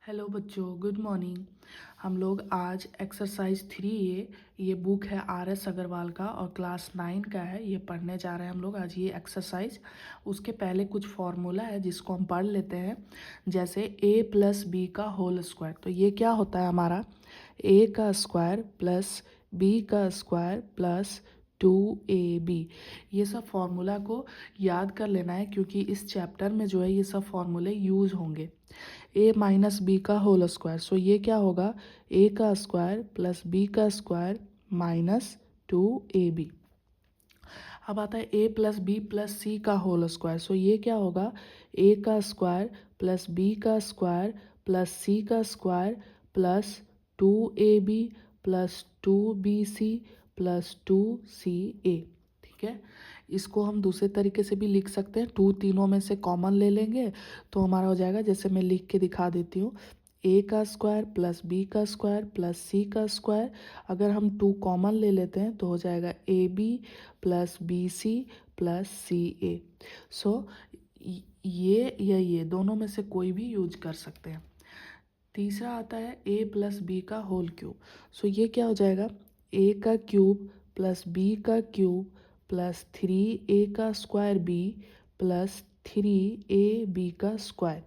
Hello बच्चों, good morning. हम लोग आज एक्सरसाइज 3A, ये बुक है RS अग्रवाल का और क्लास 9 का है, ये पढ़ने जा रहे हैं हम लोग आज ये एक्सरसाइज। उसके पहले कुछ फार्मूला है जिसको हम पढ़ लेते हैं। जैसे a+b का होल स्क्वायर, तो ये क्या होता है हमारा a का स्क्वायर प्लस b का स्क्वायर प्लस 2ab। ये सब फार्मूला को याद कर लेना है क्योंकि इस चैप्टर में जो है ये सब फार्मूले यूज होंगे। a माइनस बी का होल स्क्वायर, सो ये क्या होगा a का स्क्वायर प्लस b का स्क्वायर माइनस 2ab। अब आता है a प्लस बी प्लस सी का होल स्क्वायर, सो ये क्या होगा a का स्क्वायर प्लस b का स्क्वायर प्लस c का square plus 2ab plus 2bc plus 2ca। ठीक है, इसको हम दूसरे तरीके से भी लिख सकते हैं। टू तीनों में से कॉमन ले लेंगे तो हमारा हो जाएगा, जैसे मैं लिख के दिखा देती हूँ, a का स्क्वायर प्लस b का स्क्वायर प्लस c का स्क्वायर। अगर हम टू कॉमन ले लेते हैं तो हो जाएगा ab plus bc plus ca। सो ये या ये दोनों में से कोई भी यूज कर सकते हैं। तीसरा आता है a प्लस बी का होल क्यूब, सो ये क्या हो जाएगा a का क्यूब प्लस b का क्यूब प्लस 3a का स्क्वायर b प्लस 3ab का स्क्वायर।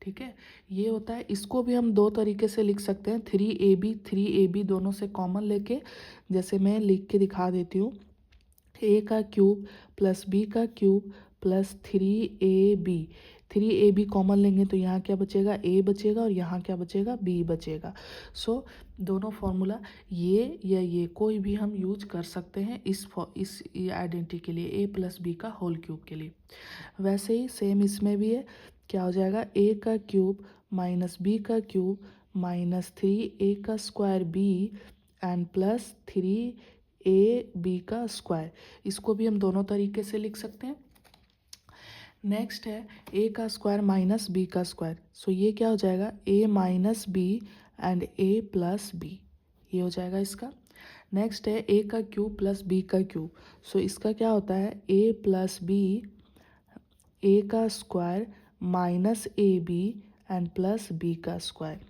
ठीक है, ये होता है। इसको भी हम दो तरीके से लिख सकते हैं, 3ab दोनों से कॉमन लेके। जैसे मैं लिख के दिखा देती हूँ, a का क्यूब प्लस b का cube plus 3ab। 3ab common लेंगे तो यहाँ क्या बचेगा a बचेगा और यहाँ क्या बचेगा b बचेगा। सो दोनों फॉर्मूला ये या ये कोई भी हम यूज कर सकते हैं इस आइडेंटिटी के लिए, a प्लस बी का होल क्यूब के लिए। वैसे ही सेम इसमें भी है, क्या हो जाएगा a का क्यूब माइनस b का क्यूब माइनस 3a का square b and plus 3ab का स्क्वायर। इसको भी हम दोनों तरीके से लिख सकते हैं। नेक्स्ट है a का स्क्वायर माइनस b का स्क्वायर, सो ये क्या हो जाएगा a minus b and a plus b, ये हो जाएगा इसका। नेक्स्ट है a का क्यूब प्लस b का क्यूब, सो इसका क्या होता है a प्लस बी, a का square minus a b and plus b का स्क्वायर।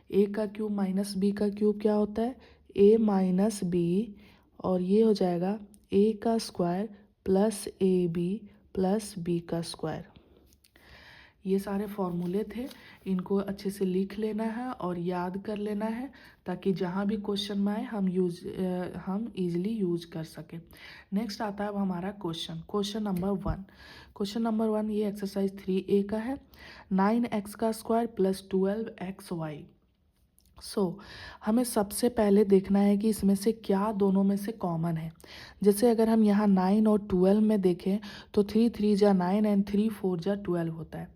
a का क्यूब माइनस b का क्यूब क्या होता है a माइनस बी, और ये हो जाएगा a का square plus a b plus b का स्क्वायर। ये सारे फॉर्मूले थे, इनको अच्छे से लिख लेना है और याद कर लेना है ताकि जहाँ भी क्वेश्चन में आए हम इजीली यूज कर सकें। नेक्स्ट आता है अब हमारा क्वेश्चन नंबर 1। क्वेश्चन नंबर 1 ये एक्सरसाइज 3A का है। 9x का स्क्वायर प्लस 12xy। हमें सबसे पहले देखना है कि इसमें से क्या दोनों में से कॉमन है। जैसे अगर हम यहाँ 9 और 12 में देखें तो 3 3 जा 9 एंड 3 4 जा 12 होता है,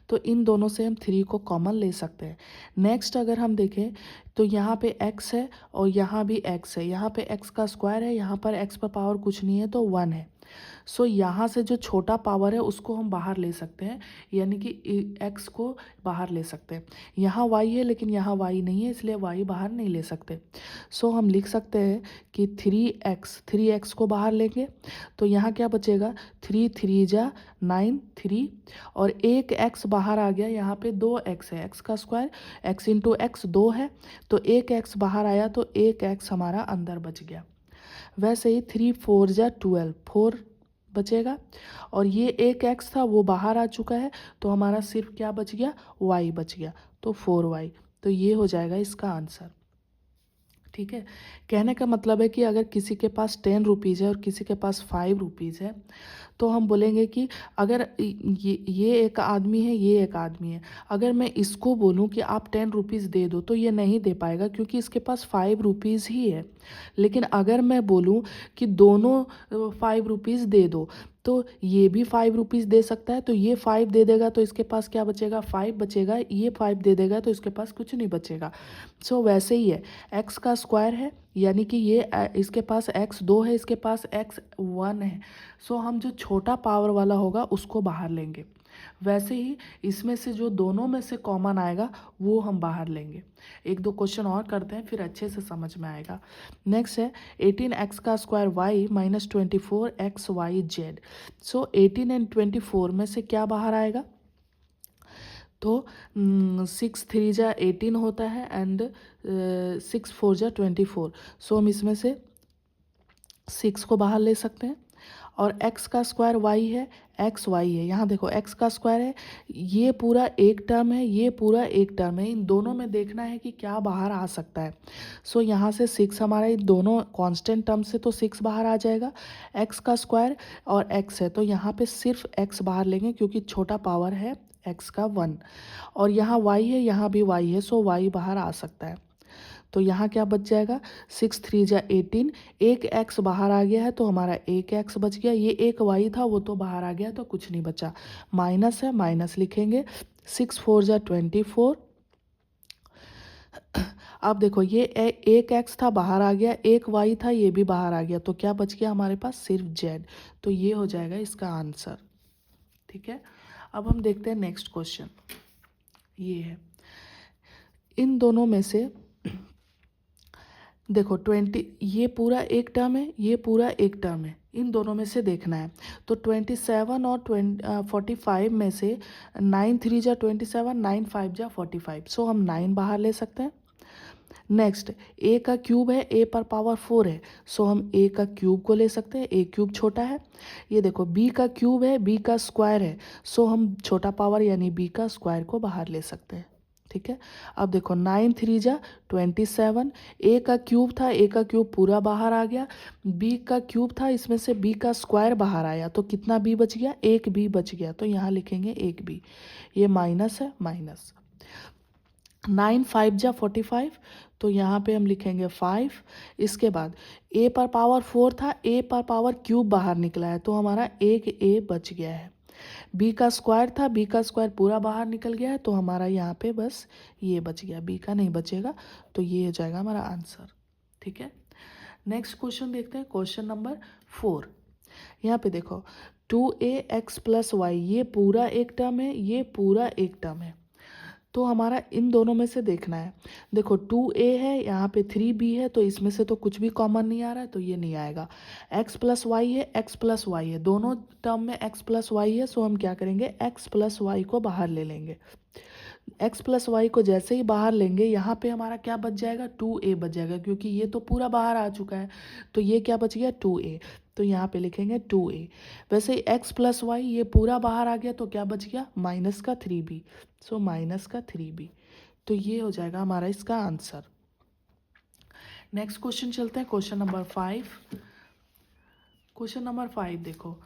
तो इन दोनों से हम 3 को कॉमन ले सकते हैं। नेक्स्ट अगर हम देखें तो यहाँ पे x है और यहाँ भी x है, यहाँ पे x का स्क्वायर है, यहाँ पर x पर पावर कुछ नहीं है तो 1 है। यहाँ से जो छोटा पावर है उसको हम बाहर ले सकते हैं, यानी कि x को बाहर ले सकते हैं। यहाँ y है लेकिन यहाँ y नहीं है, इसलिए y बाहर नहीं ले सकते। हम लिख सकते हैं कि 3x को बाहर लेंगे तो यहाँ क्या बचेगा 3 3 जा 9 3, और एक x बाहर आ गया, यहाँ पे 2x है, x का स्क्वायर x इंटू एक्स 2 है, तो एक x बाहर आया तो एक x हमारा अंदर बच गया। वैसे ही 3 4 जा 12, 4 बचेगा, और ये एक x था वो बाहर आ चुका है, तो हमारा सिर्फ क्या बच गया y बच गया, तो 4y। तो ये हो जाएगा इसका आंसर। ठीक है, कहने का मतलब है कि अगर किसी के पास 10 रुपीज़ है और किसी के पास 5 रुपीज़ है तो हम बोलेंगे कि अगर ये एक आदमी है, ये एक आदमी है, अगर मैं इसको बोलूं कि आप 10 रुपीज़ दे दो तो ये नहीं दे पाएगा क्योंकि इसके पास 5 रुपीज़ ही है। लेकिन अगर मैं बोलूं कि दोनों 5 रुपीज़ दे दो तो ये भी 5 रुपीज़ दे सकता है, तो ये 5 दे देगा तो इसके पास क्या बचेगा 5 बचेगा, ये 5 दे देगा तो इसके पास कुछ नहीं बचेगा। वैसे ही है, x का स्क्वायर है यानी कि ये इसके पास x 2 है, इसके पास x 1 है, हम जो छोटा पावर वाला होगा उसको बाहर लेंगे। वैसे ही इसमें से जो दोनों में से कॉमन आएगा वो हम बाहर लेंगे। एक दो क्वेश्चन और करते हैं फिर अच्छे से समझ में आएगा। नेक्स्ट है 18x का square y minus 24xyz। 18 and 24 में से क्या बाहर आएगा, तो 6 3 जा 18 होता है एंड 6 4 जा 24। सो हम इसमें से 6 को बाहर ले सकते हैं और x का स्क्वायर y है, x y है। यहाँ देखो x का स्क्वायर है, ये पूरा एक टर्म है, ये पूरा एक टर्म है। इन दोनों में देखना है कि क्या बाहर आ सकता है। सो यहाँ से 6 हमारा इन दोनों कांस्टेंट टर्म से तो 6 बाहर आ जाएगा। x का स्क्वायर और x है तो यहाँ पे सिर्फ x बाहर लेंगे क्योंकि छोटा पावर है x का 1। और यहाँ y है, यहाँ भी y है, सो y बाहर आ सकता है। तो यहाँ क्या बच जाएगा, 6 3 जा 18। एक x बाहर आ गया है तो हमारा एक x बच गया। ये एक y था वो तो बाहर आ गया तो कुछ नहीं बचा। माइनस है, माइनस लिखेंगे। 6 4 जा 24। अब देखो ये एक x था बाहर आ गया, एक y था ये भी बाहर आ गया, तो क्या बच गया हमारे पास, सिर्फ z। तो ये हो जाएगा इसका आंसर। ठीक है, अब हम देखते हैं नेक्स्ट क्वेश्चन। ये है, इन दोनों में से देखो 20, ये पूरा एक टर्म है, ये पूरा एक टर्म है, इन दोनों में से देखना है। तो 27 और 45 में से 9 3 जा 27, 9 5 जा 45। सो हम 9 बाहर ले सकते हैं। नेक्स्ट a का क्यूब है, a पर पावर 4 है, सो हम a का क्यूब को ले सकते हैं, a क्यूब छोटा है। ये देखो b का क्यूब है, b का स्क्वायर है, सो हम छोटा पावर यानी b का स्क्वायर को बाहर ले सकते हैं। ठीक है, अब देखो 9 3 जा 27, a का क्यूब था, a का क्यूब पूरा बाहर आ गया, b का क्यूब था, इसमें से b का स्क्वायर बाहर आया तो कितना b बच गया, एक b बच गया, तो यहाँ लिखेंगे एक b। ये माइनस है, माइनस। 9 5 जा 45, तो यहाँ पे हम लिखेंगे 5। इसके बाद a पर पावर 4 था, a पर पावर क्यूब बाहर निकला है तो हमारा एक a बच गया है। b का स्क्वायर था, b का स्क्वायर पूरा बाहर निकल गया है तो हमारा यहाँ पे बस ये बच गया, b का नहीं बचेगा। तो ये हो जाएगा हमारा आंसर। ठीक है, नेक्स्ट क्वेश्चन देखते हैं, क्वेश्चन नंबर 4। यहाँ पे देखो 2ax + y, ये पूरा एक टर्म है, ये पूरा एक टर्म है, तो हमारा इन दोनों में से देखना है। देखो 2a है, यहाँ पे 3b है, तो इसमें से तो कुछ भी कॉमन नहीं आ रहा है तो ये नहीं आएगा। x + y है, x + y है, दोनों टर्म में x + y है, सो हम क्या करेंगे, x + y को बाहर ले लेंगे। x + y को जैसे ही बाहर लेंगे यहाँ पे हमारा क्या बच जाएगा, 2a बच जाएगा, क्योंकि ये तो पूरा बाहर आ चुका है तो ये क्या बच गया, 2a। तो यहाँ पे लिखेंगे 2a। वैसे ही x + y ये पूरा बाहर आ गया तो क्या बच गया, माइनस का 3b। सो माइनस का 3b, तो ये हो जाएगा हमारा इसका आंसर। नेक्स्ट क्वेश्चन चलते हैं, क्वेश्चन नंबर 5। क्वेश्चन नंबर 5 देखो,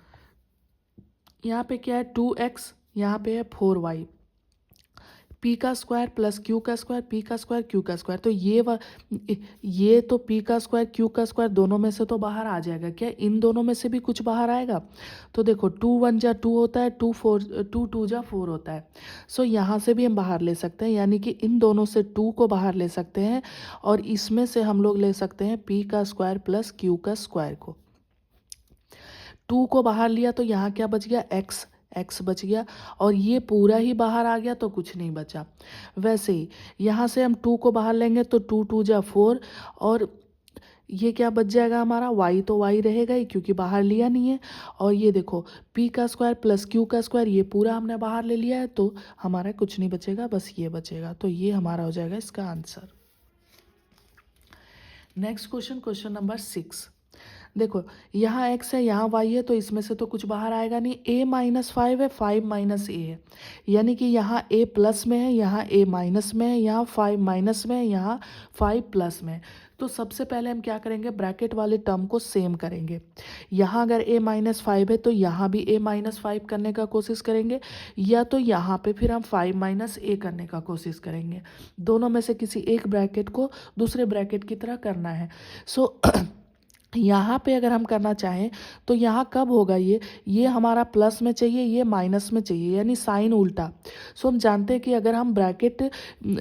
यहाँ पे क्या है, 2x, यहाँ पे है 4y, p का स्क्वायर प्लस q का स्क्वायर, p का स्क्वायर q का स्क्वायर। तो ये तो p का स्क्वायर q का स्क्वायर दोनों में से तो बाहर आ जाएगा। क्या इन दोनों में से भी कुछ बाहर आएगा? तो देखो 2 1 जा 2 होता है, 2 2 जा 4 होता है। सो यहाँ से भी हम बाहर ले सकते हैं, यानी कि इन दोनों से 2 को बाहर ले सकते हैं और इसमें से हम लोग ले सकते हैं p का स्क्वायर प्लस q का स्क्वायर को। 2 को बाहर लिया तो यहाँ क्या बच गया, x बच गया, और ये पूरा ही बाहर आ गया तो कुछ नहीं बचा। वैसे ही यहाँ से हम 2 को बाहर लेंगे तो 2 2 जा 4, और ये क्या बच जाएगा हमारा, y तो y रहेगा ही क्योंकि बाहर लिया नहीं है। और ये देखो p का स्क्वायर प्लस q का स्क्वायर, ये पूरा हमने बाहर ले लिया है तो हमारा कुछ नहीं बचेगा, बस ये बचेगा। तो ये हमारा हो जाएगा इसका answer. Next question, question number 6। देखो यहाँ x है, यहाँ y है, तो इसमें से तो कुछ बाहर आएगा नहीं। a - 5 है, 5 - a है, यानी कि यहाँ a प्लस में है, यहाँ a माइनस में है, यहाँ 5 माइनस में है, यहाँ 5 प्लस में है। तो सबसे पहले हम क्या करेंगे, ब्रैकेट वाले टर्म को सेम करेंगे। यहाँ अगर a - 5 है तो यहाँ भी a - 5 करने का कोशिश करेंगे, या तो यहाँ पे फिर हम 5 - a करने का कोशिश करेंगे। दोनों में से किसी एक ब्रैकेट को दूसरे ब्रैकेट की तरह करना है। सो यहाँ पे अगर हम करना चाहें तो यहाँ कब होगा, ये हमारा प्लस में चाहिए, ये माइनस में चाहिए, यानी साइन उल्टा। सो हम जानते हैं कि अगर हम ब्रैकेट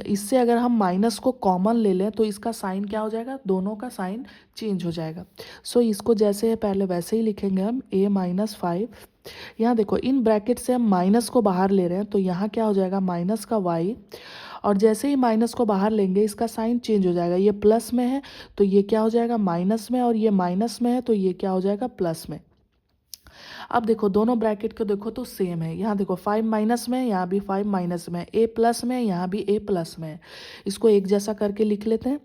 इससे अगर हम माइनस को कॉमन ले लें तो इसका साइन क्या हो जाएगा, दोनों का साइन चेंज हो जाएगा। सो इसको जैसे है पहले वैसे ही लिखेंगे हम, a - 5। यहाँ देखो इन ब्रैकेट से हम माइनस को बाहर ले रहे हैं तो यहाँ क्या हो जाएगा, माइनस का y, और जैसे ही माइनस को बाहर लेंगे इसका साइन चेंज हो जाएगा। ये प्लस में है तो ये क्या हो जाएगा, माइनस में, और ये माइनस में है तो ये क्या हो जाएगा, प्लस में। अब देखो दोनों ब्रैकेट को देखो तो सेम है, यहाँ देखो 5 माइनस में, यहाँ भी 5 माइनस में, a प्लस में, यहाँ भी a प्लस में है। इसको एक जैसा करके लिख लेते हैं,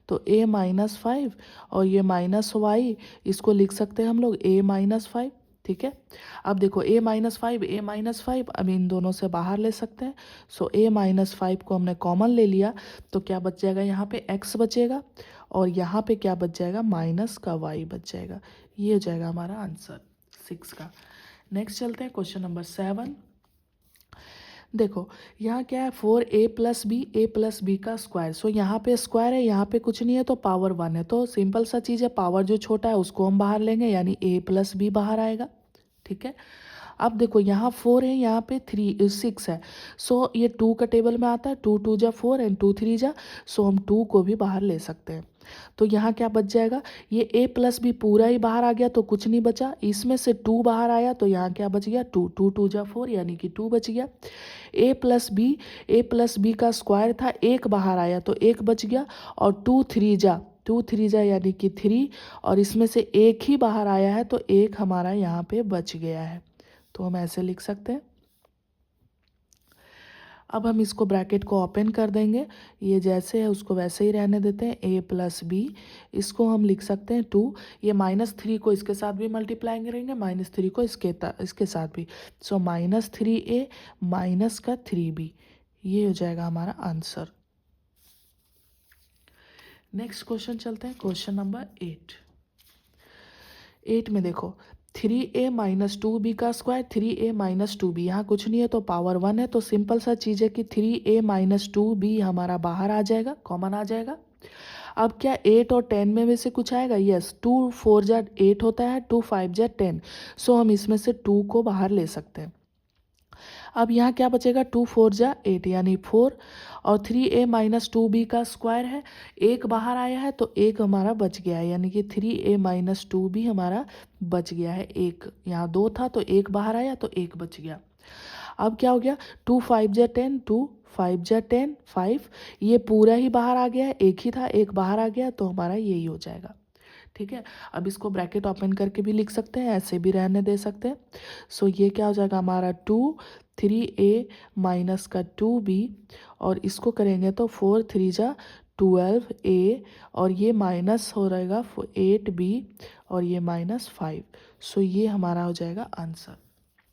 तो a माइनस 5 और ये माइनस वाई, इसको लिख सकते हैं हम लोग a माइनस 5। ठीक है, अब देखो a माइनस 5, a माइनस 5, अब इन दोनों से बाहर ले सकते हैं। सो a माइनस 5 को हमने कॉमन ले लिया, तो क्या बच जाएगा, यहाँ पे x बचेगा और यहाँ पे क्या बच जाएगा, माइनस का y बच जाएगा। ये हो जाएगा हमारा आंसर 6 का। नेक्स्ट चलते हैं क्वेश्चन नंबर 7। देखो यहाँ क्या है, 4a प्लस बी, ए प्लस बी का स्क्वायर। सो यहाँ पे स्क्वायर है, यहाँ पे कुछ नहीं है तो पावर 1 है, तो सिंपल सा चीज़ है, पावर जो छोटा है उसको हम बाहर लेंगे, यानी a प्लस बी बाहर आएगा। ठीक है, अब देखो यहाँ 4 है, यहाँ पे 6 है। सो ये 2 का टेबल में आता है, 2 2 जा 4 एंड 2 3 जा, सो हम 2 को भी बाहर ले सकते हैं। तो यहाँ क्या बच जाएगा, ये a प्लस बी पूरा ही बाहर आ गया तो कुछ नहीं बचा, इसमें से 2 बाहर आया तो यहाँ क्या बच गया, 2 2 2 जा 4 यानी कि 2 बच गया। a प्लस बी का स्क्वायर था, एक बाहर आया तो एक बच गया, और 2 3 जा यानी कि 3, और इसमें से एक ही बाहर आया है तो एक हमारा यहाँ पे बच गया है, तो हम ऐसे लिख सकते हैं। अब हम इसको ब्रैकेट को ओपन कर देंगे, ये जैसे है उसको वैसे ही रहने देते हैं, a प्लस बी, इसको हम लिख सकते हैं 2, ये -3 को इसके साथ भी मल्टीप्लाई करेंगे, -3 को इसके साथ भी, सो -3a माइनस का 3b, ये हो जाएगा हमारा आंसर। नेक्स्ट क्वेश्चन चलते हैं, क्वेश्चन नंबर 8 में देखो 3a माइनस 2b का स्क्वायर, 3a माइनस 2b, यहाँ कुछ नहीं है तो पावर 1 है, तो सिंपल सा चीज़ है कि 3a माइनस 2b हमारा बाहर आ जाएगा, कॉमन आ जाएगा। अब क्या 8 और 10 में से कुछ आएगा, यस, 2 4 जा 8 होता है, 2 5 जा 10, सो हम इसमें से 2 को बाहर ले सकते हैं। अब यहाँ क्या बचेगा, 2 4 जा 8 यानी 4, और 3a माइनस 2b का स्क्वायर है, एक बाहर आया है तो एक हमारा बच गया है, यानी कि 3a माइनस 2b हमारा बच गया है। एक यहाँ 2 था तो एक बाहर आया तो एक बच गया। अब क्या हो गया, 2 5 जा 10, 2 5 जा 10 5, ये पूरा ही बाहर आ गया है, एक ही था एक बाहर आ गया, तो हमारा यही हो जाएगा। ठीक है, अब इसको ब्रैकेट ओपन करके भी लिख सकते हैं, ऐसे भी रहने दे सकते हैं। सो ये क्या हो जाएगा हमारा 2 3a माइनस का 2b, और इसको करेंगे तो 4 3 जा 12a, और ये माइनस हो रहेगा 8b, और ये -5, सो ये हमारा हो जाएगा आंसर।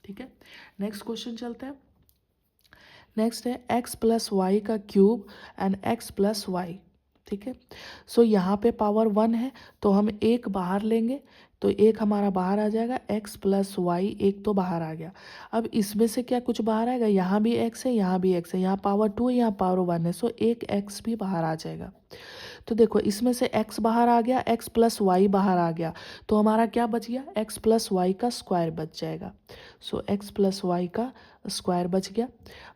ठीक है, नेक्स्ट क्वेश्चन चलते हैं। नेक्स्ट है x प्लस वाई का cube and x plus y. ठीक है, सो यहाँ पे पावर 1 है तो हम एक बाहर लेंगे, तो एक हमारा बाहर आ जाएगा, x प्लस वाई, एक तो बाहर आ गया। अब इसमें से क्या कुछ बाहर आएगा, यहाँ भी x है, यहाँ भी x है, यहाँ पावर 2 है, यहाँ पावर 1 है, सो एक x भी बाहर आ जाएगा। तो देखो इसमें से x बाहर आ गया, x प्लस वाई बाहर आ गया, तो हमारा क्या बच गया, x प्लस वाई का स्क्वायर बच जाएगा। सो x प्लस वाई का स्क्वायर बच गया,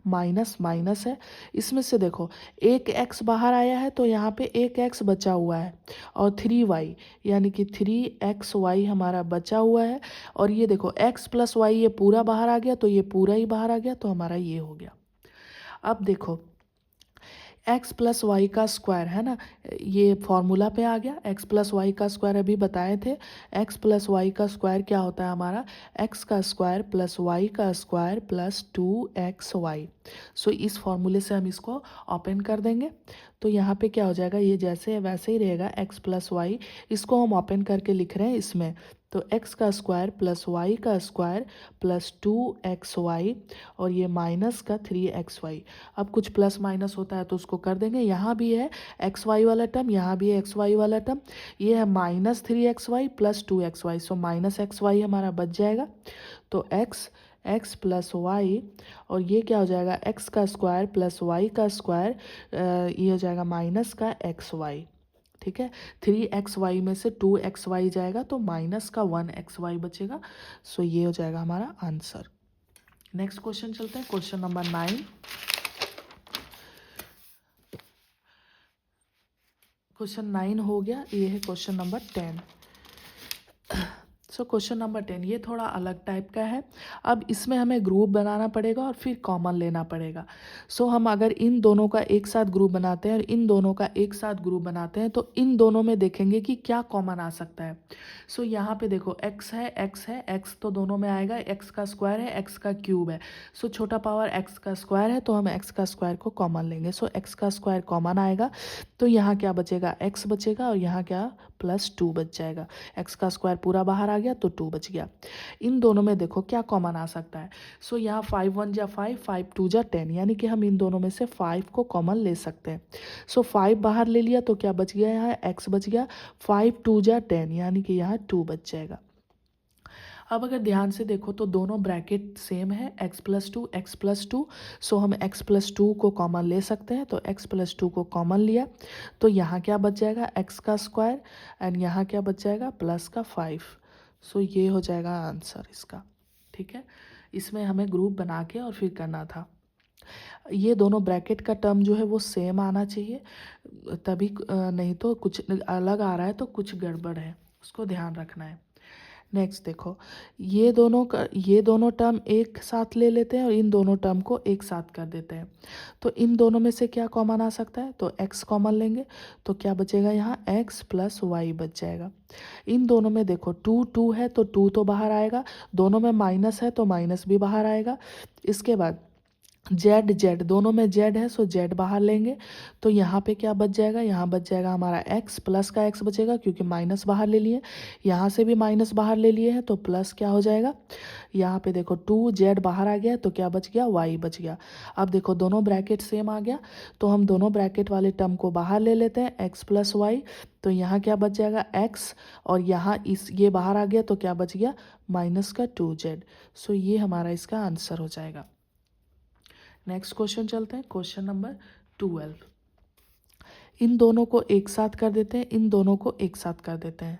माइनस माइनस है, इसमें से देखो एक x बाहर आया है तो यहाँ पे एक x बचा हुआ है, और 3y यानी कि 3xy हमारा बचा हुआ है, और ये देखो x प्लस वाई ये पूरा बाहर आ गया तो ये पूरा ही बाहर आ गया, तो हमारा ये हो गया। अब देखो x प्लस वाई का स्क्वायर है ना, ये फॉर्मूला पे आ गया, x प्लस वाई का स्क्वायर अभी बताए थे, x प्लस वाई का स्क्वायर क्या होता है हमारा, x का स्क्वायर प्लस वाई का स्क्वायर प्लस 2xy। सो इस फॉर्मूले से हम इसको ओपन कर देंगे, तो यहाँ पे क्या हो जाएगा, ये जैसे है वैसे ही रहेगा, x प्लस वाई, इसको हम ओपन करके लिख रहे हैं इसमें, तो x का स्क्वायर प्लस वाई का स्क्वायर प्लस 2xy, और ये माइनस का 3xy। अब कुछ प्लस माइनस होता है तो उसको कर देंगे, यहाँ भी है xy वाला टर्म, यहाँ भी है xy वाला टर्म, ये है -3xy प्लस 2xy, सो -xy हमारा बच जाएगा, तो x प्लस वाई, और ये क्या हो जाएगा, x का स्क्वायर प्लस वाई का स्क्वायर, ये हो जाएगा माइनस का xy। ठीक है, 3xy में से 2xy जाएगा तो माइनस का 1xy बचेगा, सो ये हो जाएगा हमारा आंसर। नेक्स्ट क्वेश्चन चलते हैं, क्वेश्चन नंबर 9। क्वेश्चन 9 हो गया, ये है question number 10। So question number 10 ये थोड़ा अलग टाइप का है। अब इसमें हमें ग्रुप बनाना पड़ेगा और फिर कॉमन लेना पड़ेगा। सो हम अगर इन दोनों का एक साथ ग्रुप बनाते हैं और इन दोनों का एक साथ ग्रुप बनाते हैं तो इन दोनों में देखेंगे कि क्या कॉमन आ सकता है। सो यहाँ पे देखो x है, x तो दोनों में आएगा, x का स्क्वायर है, x का क्यूब है। सो छोटा पावर x का स्क्वायर है तो हम x का स्क्वायर को कॉमन लेंगे। सो x का स्क्वायर कॉमन आएगा तो यहाँ क्या बचेगा, x बचेगा और यहाँ क्या +2 बच जाएगा। x का स्क्वायर पूरा बाहर आ गया तो 2 बच गया। इन दोनों में देखो क्या कॉमन आ सकता है। सो यहाँ 5 1 जा 5, 5 2 जा 10, यानी कि हम इन दोनों में से 5 को कॉमन ले सकते हैं। सो 5 बाहर ले लिया तो क्या बच गया, यहाँ x बच गया। 5 2 जा 10, यानी कि यहाँ 2 बच जाएगा। अब अगर ध्यान से देखो तो दोनों ब्रैकेट सेम है, x+2। सो हम x+2 को कॉमन ले सकते हैं तो x+2 को कॉमन लिया तो यहाँ क्या बच जाएगा, x का स्क्वायर एंड यहाँ क्या बच जाएगा +5। सो ये हो जाएगा आंसर इसका। ठीक है, इसमें हमें ग्रुप बना के और फिर करना था। ये दोनों ब्रैकेट का टर्म जो है वो सेम आना चाहिए, तभी नहीं तो कुछ अलग आ रहा है तो कुछ गड़बड़ है, उसको ध्यान रखना है। नेक्स्ट देखो, ये दोनों टर्म एक साथ ले लेते हैं और इन दोनों टर्म को एक साथ कर देते हैं। तो इन दोनों में से क्या कॉमन आ सकता है, तो x कॉमन लेंगे तो क्या बचेगा, यहाँ x + y बच जाएगा। इन दोनों में देखो 2 2 है तो 2 तो बाहर आएगा, दोनों में माइनस है तो माइनस भी बाहर आएगा। इसके बाद z दोनों में z है सो z बाहर लेंगे तो यहाँ पे क्या बच जाएगा, यहाँ बच जाएगा हमारा x, प्लस का x बचेगा क्योंकि माइनस बाहर ले लिए, यहाँ से भी माइनस बाहर ले लिए हैं तो प्लस क्या हो जाएगा, यहाँ पे देखो 2z बाहर आ गया तो क्या बच गया, y बच गया। अब देखो दोनों ब्रैकेट सेम आ गया तो हम दोनों ब्रैकेट वाले टर्म को बाहर ले लेते हैं, x + y। तो यहाँ क्या बच जाएगा x और यहाँ ये बाहर आ गया तो क्या बच गया, -2z। सो ये हमारा इसका आंसर हो जाएगा। नेक्स्ट क्वेश्चन चलते हैं, क्वेश्चन नंबर 12। इन दोनों को एक साथ कर देते हैं, इन दोनों को एक साथ कर देते हैं।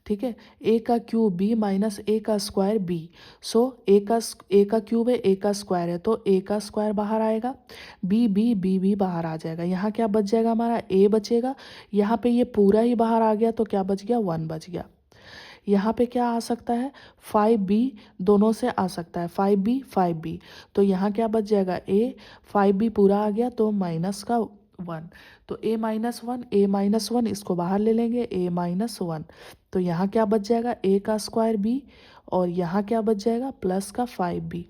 ठीक है, a का क्यूब b माइनस a का स्क्वायर b। सो a का क्यूब है, a का स्क्वायर है तो a का स्क्वायर बाहर आएगा, b बाहर आ जाएगा। यहाँ क्या बच जाएगा, हमारा a बचेगा। यहाँ पे ये पूरा ही बाहर आ गया तो क्या बच गया, 1 बच गया। यहाँ पे क्या आ सकता है, 5b दोनों से आ सकता है, 5b। तो यहाँ क्या बच जाएगा, a 5b पूरा आ गया तो माइनस का 1, तो a-1 इसको बाहर ले लेंगे, a-1। तो यहाँ क्या बच जाएगा, a का स्क्वायर b और यहाँ क्या बच जाएगा, प्लस का 5b।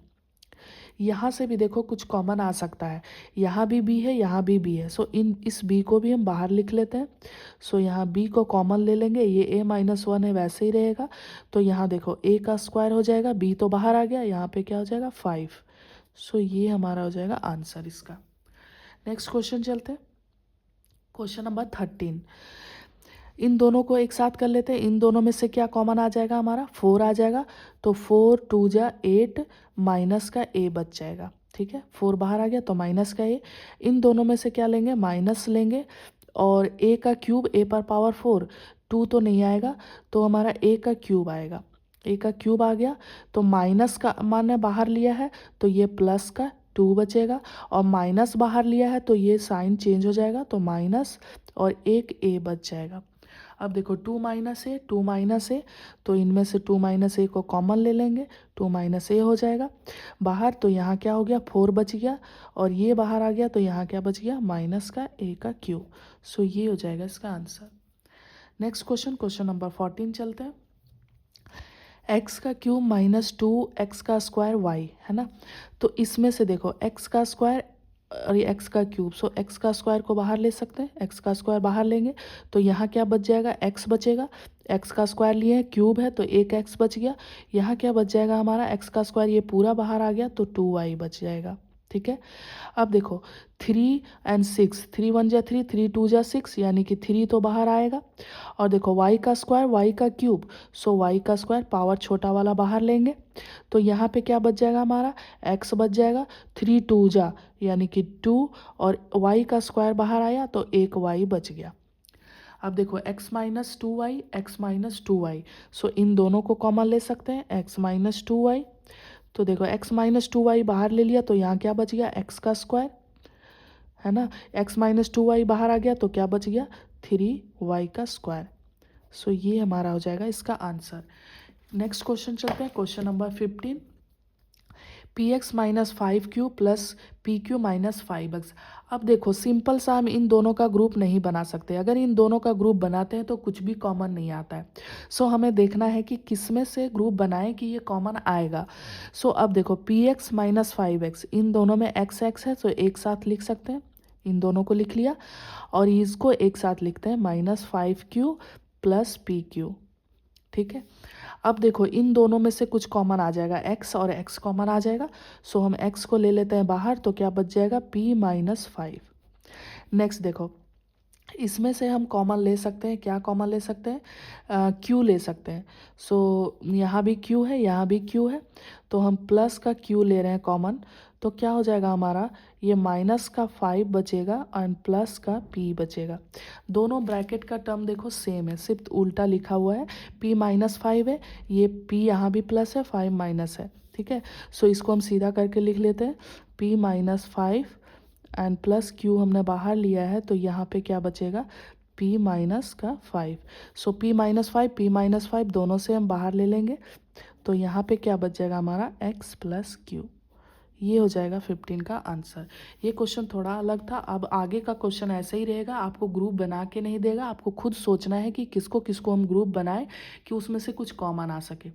यहाँ से भी देखो कुछ कॉमन आ सकता है, यहाँ भी b है, यहाँ भी b है। सो इस b को भी हम बाहर लिख लेते हैं। सो यहाँ b को कॉमन ले लेंगे, ये a-1 है वैसे ही रहेगा। तो यहाँ देखो a का स्क्वायर हो जाएगा, b तो बाहर आ गया, यहाँ पे क्या हो जाएगा 5। सो ये हमारा हो जाएगा आंसर इसका। नेक्स्ट क्वेश्चन चलते हैं, क्वेश्चन नंबर 13। इन दोनों को एक साथ कर लेते हैं, इन दोनों में से क्या कॉमन आ जाएगा, हमारा 4 आ जाएगा। तो 4 2 जा 8 माइनस का a बच जाएगा। ठीक है, 4 बाहर आ गया तो माइनस का a। इन दोनों में से क्या लेंगे, माइनस लेंगे और a का क्यूब, a पर पावर 4, 2 तो नहीं आएगा तो हमारा a का क्यूब आएगा। a का क्यूब आ गया तो माइनस का मान बाहर लिया है तो ये प्लस का 2 बचेगा और माइनस बाहर लिया है तो ये साइन चेंज हो जाएगा तो माइनस और एक a बच जाएगा। अब देखो 2 - a तो इनमें से 2 - a को कॉमन ले लेंगे, 2 - a हो जाएगा बाहर। तो यहाँ क्या हो गया, 4 बच गया और ये बाहर आ गया तो यहाँ क्या बच गया, माइनस का a का क्यूब। सो ये हो जाएगा इसका answer. Next question, question number 14 चलते हैं। x का क्यूब -2 x का स्क्वायर y है ना। तो इसमें से देखो x का स्क्वायर और ये x का क्यूब, सो x का स्क्वायर को बाहर ले सकते हैं, x का स्क्वायर बाहर लेंगे तो यहाँ क्या बच जाएगा, x बचेगा। x का स्क्वायर लिए है, क्यूब है तो एक x बच गया। यहाँ क्या बच जाएगा हमारा, x का स्क्वायर ये पूरा बाहर आ गया तो 2y बच जाएगा। ठीक है, अब देखो 3 और 6, 3 1 जा 3, 3 2 जा 6, यानी कि 3 तो बाहर आएगा। और देखो y का स्क्वायर, y का क्यूब, सो y का स्क्वायर पावर छोटा वाला बाहर लेंगे तो यहाँ पे क्या बच जाएगा, हमारा x बच जाएगा। 3 2 जा यानी कि 2 और y का स्क्वायर बाहर आया तो एक y बच गया। अब देखो x - 2y, सो इन दोनों को कॉमन ले सकते हैं, x - 2y। तो देखो x - 2y बाहर ले लिया तो यहाँ क्या बच गया, x का स्क्वायर है ना। x - 2y बाहर आ गया तो क्या बच गया, 3y का स्क्वायर। सो ये हमारा हो जाएगा इसका आंसर। नेक्स्ट क्वेश्चन चलते हैं, question number 15। P x minus 5q plus P Q minus 5x। अब देखो सिंपल सा हम इन दोनों का ग्रुप नहीं बना सकते, अगर इन दोनों का ग्रुप बनाते हैं तो कुछ भी कॉमन नहीं आता है। सो हमें देखना है कि किस में से ग्रुप बनाएं कि ये कॉमन आएगा। सो अब देखो पी एक्स माइनस 5x, इन दोनों में x x है तो एक साथ लिख सकते हैं, इन दोनों को लिख लिया। और इसको एक साथ लिखते हैं -5q प्लस पी क्यू। ठीक है, अब देखो इन दोनों में से कुछ कॉमन आ जाएगा, x और x कॉमन आ जाएगा। सो हम x को ले लेते हैं बाहर, तो क्या बच जाएगा p माइनस 5। नेक्स्ट देखो, इसमें से हम कॉमन ले सकते हैं, क्या कॉमन ले सकते हैं, q ले सकते हैं। सो यहाँ भी q है, यहाँ भी q है, तो हम प्लस का q ले रहे हैं कॉमन। तो क्या हो जाएगा हमारा, ये माइनस का 5 बचेगा और प्लस का p बचेगा। दोनों ब्रैकेट का टर्म देखो सेम है, सिर्फ उल्टा लिखा हुआ है। p माइनस 5 है, ये p यहाँ भी प्लस है, 5 माइनस है। ठीक है, सो इसको हम सीधा करके लिख लेते हैं, p minus 5 and plus q हमने बाहर लिया है, तो यहाँ पे क्या बचेगा, p माइनस का 5। सो p माइनस 5 p माइनस 5 दोनों से हम बाहर ले लेंगे, तो यहाँ पे क्या बच जाएगा हमारा x प्लस q। ये हो जाएगा 15 का आंसर। ये क्वेश्चन थोड़ा अलग था। अब आगे का क्वेश्चन ऐसे ही रहेगा, आपको ग्रुप बना के नहीं देगा, आपको खुद सोचना है कि किसको किसको हम ग्रुप बनाएं कि उसमें से कुछ कॉमन आ सके।